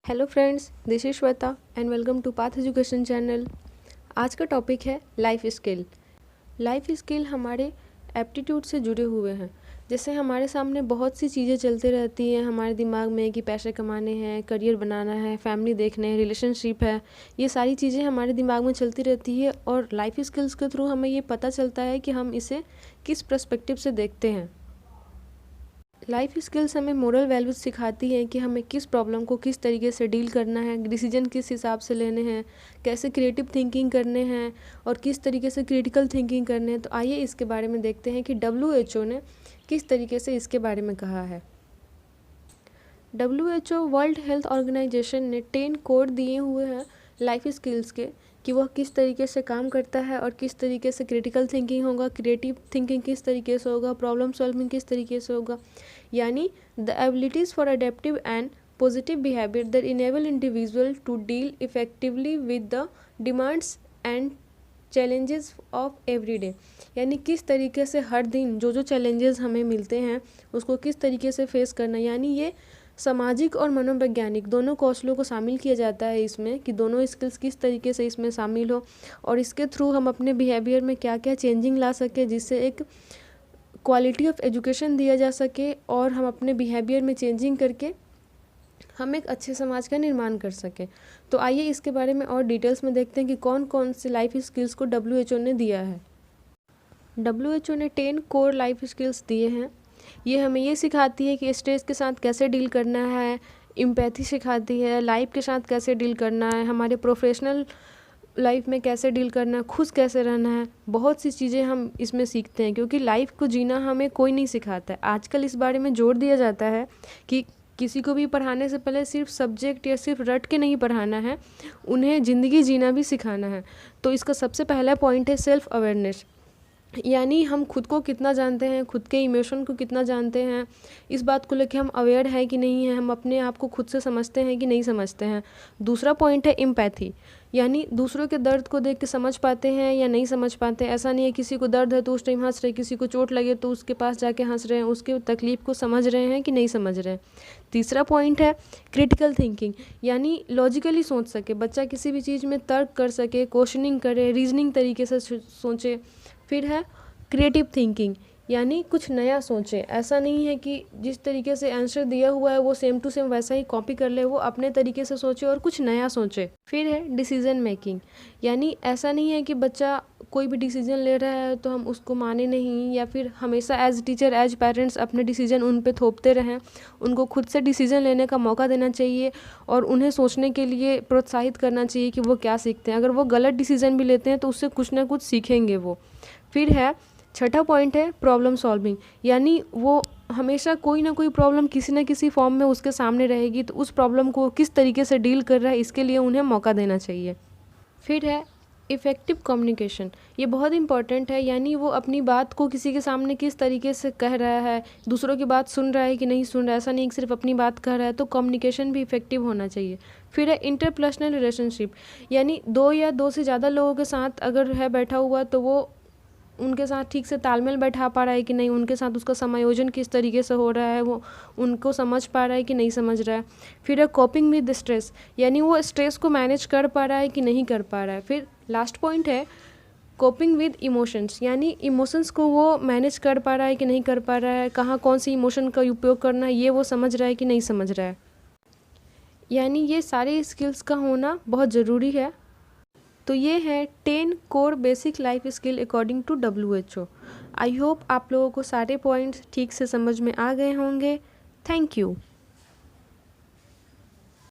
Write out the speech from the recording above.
Hello friends, this is Shweta and welcome to path education channel. आज का topic है life skill. Life skill हमारे aptitude से जुड़े हुए हैं। जैसे हमारे सामने बहुत सी चीज़ें चलती रहती हैं हमारे दिमाग में कि पैसे कमाने हैं, करियर बनाना है, फैमिली देखने हैं, रिलेशनशिप है। ये सारी चीज़ें हमारे दिमाग में चलती रहती है और लाइफ स्किल्स के थ्रू हमें ये पता चलता है कि हम इसे किस पर्सपेक्टिव से देखते हैं। लाइफ स्किल्स हमें मोरल वैल्यूज सिखाती हैं कि हमें किस प्रॉब्लम को किस तरीके से डील करना है, डिसीजन किस हिसाब से लेने हैं, कैसे क्रिएटिव थिंकिंग करने हैं और किस तरीके से क्रिटिकल थिंकिंग करने हैं। तो आइए इसके बारे में देखते हैं कि WHO ने किस तरीके से इसके बारे में कहा है। WHO वर्ल्ड हेल्थ ऑर्गेनाइजेशन ने 10 कोड दिए हुए हैं लाइफ स्किल्स के कि वह किस तरीके से काम करता है और किस तरीके से क्रिटिकल थिंकिंग होगा, क्रिएटिव थिंकिंग किस तरीके से होगा, प्रॉब्लम सॉल्विंग किस तरीके से होगा। यानी the abilities for adaptive and positive behaviour that enable individual to deal effectively with the demands and challenges of every day. यानी किस तरीके से हर दिन जो जो चैलेंजेस हमें मिलते हैं उसको किस तरीके से फेस करना। यानी ये सामाजिक और मनोवैज्ञानिक दोनों कौशलों को शामिल किया जाता है इसमें, कि दोनों स्किल्स किस तरीके से इसमें शामिल हो और इसके थ्रू हम अपने बिहेवियर में क्या क्या चेंजिंग ला सके, जिससे एक क्वालिटी ऑफ एजुकेशन दिया जा सके और हम अपने बिहेवियर में चेंजिंग करके हम एक अच्छे समाज का निर्माण कर सकें। तो आइए इसके बारे में और डिटेल्स में देखते हैं कि कौन कौन से लाइफ स्किल्स को WHO ने दिया है। WHO ने 10 कोर लाइफ स्किल्स दिए हैं। ये हमें ये सिखाती है कि स्ट्रेस के साथ कैसे डील करना है, एम्पैथी सिखाती है, लाइफ के साथ कैसे डील करना है, हमारे प्रोफेशनल लाइफ में कैसे डील करना है, खुश कैसे रहना है। बहुत सी चीज़ें हम इसमें सीखते हैं क्योंकि लाइफ को जीना हमें कोई नहीं सिखाता है। आजकल इस बारे में जोर दिया जाता है कि किसी को भी पढ़ाने से पहले सिर्फ सब्जेक्ट या सिर्फ रट के नहीं पढ़ाना है, उन्हें ज़िंदगी जीना भी सिखाना है। तो इसका सबसे पहला पॉइंट है सेल्फ अवेयरनेस। यानी हम खुद को कितना जानते हैं, खुद के इमोशन को कितना जानते हैं, इस बात को लेकर हम अवेयर है कि नहीं है, हम अपने आप को खुद से समझते हैं कि नहीं समझते हैं। दूसरा पॉइंट है एम्पैथी। यानी दूसरों के दर्द को देख के समझ पाते हैं या नहीं समझ पाते हैं। ऐसा नहीं है किसी को दर्द है तो उस टाइम हंस रहे, किसी को चोट लगे तो उसके पास जाके हंस रहे हैं, उसके तकलीफ को समझ रहे हैं कि नहीं समझ रहे हैं। तीसरा पॉइंट है क्रिटिकल थिंकिंग। यानी लॉजिकली सोच सके, बच्चा किसी भी चीज़ में तर्क कर सके, क्वेश्चनिंग करे, रीजनिंग तरीके से सोचे। फिर है क्रिएटिव थिंकिंग, यानी कुछ नया सोचे। ऐसा नहीं है कि जिस तरीके से आंसर दिया हुआ है वो सेम टू सेम वैसा ही कॉपी कर ले, वो अपने तरीके से सोचे और कुछ नया सोचे। फिर है डिसीजन मेकिंग। यानी ऐसा नहीं है कि बच्चा कोई भी डिसीजन ले रहा है तो हम उसको माने नहीं, या फिर हमेशा एज टीचर एज पेरेंट्स अपने डिसीजन उन पे थोपते रहें। उनको खुद से डिसीजन लेने का मौका देना चाहिए और उन्हें सोचने के लिए प्रोत्साहित करना चाहिए कि वो क्या सीखते हैं। अगर वो गलत डिसीजन भी लेते हैं तो उससे कुछ ना कुछ सीखेंगे वो। फिर है छठा पॉइंट है प्रॉब्लम सॉल्विंग। यानी वो हमेशा कोई ना कोई प्रॉब्लम किसी न किसी फॉर्म में उसके सामने रहेगी, तो उस प्रॉब्लम को किस तरीके से डील कर रहा है इसके लिए उन्हें मौका देना चाहिए। फिर है इफ़ेक्टिव कम्युनिकेशन। ये बहुत इंपॉर्टेंट है। यानी वो अपनी बात को किसी के सामने किस तरीके से कह रहा है, दूसरों की बात सुन रहा है कि नहीं सुन रहा है। ऐसा नहीं कि सिर्फ अपनी बात कह रहा है, तो कम्युनिकेशन भी इफेक्टिव होना चाहिए। फिर है इंटरपर्सनल रिलेशनशिप। यानी दो या दो से ज़्यादा लोगों के साथ अगर है बैठा हुआ तो वो उनके साथ ठीक से तालमेल बैठा पा रहा है कि नहीं, उनके साथ उसका समायोजन किस तरीके से हो रहा है, वो उनको समझ पा रहा है कि नहीं समझ रहा है। फिर है कोपिंग विद स्ट्रेस। यानी वो स्ट्रेस को मैनेज कर पा रहा है कि नहीं कर पा रहा है। फिर लास्ट पॉइंट है कोपिंग विद इमोशंस। यानी इमोशंस को वो मैनेज कर पा रहा है कि नहीं कर पा रहा है, कहाँ कौन सी इमोशन का उपयोग करना है ये वो समझ रहा है कि नहीं समझ रहा है। यानी ये सारे स्किल्स का होना बहुत ज़रूरी है। तो ये है 10 core basic life skill according to WHO। I hope आप लोगों को सारे पॉइंट्स ठीक से समझ में आ गए होंगे। Thank you.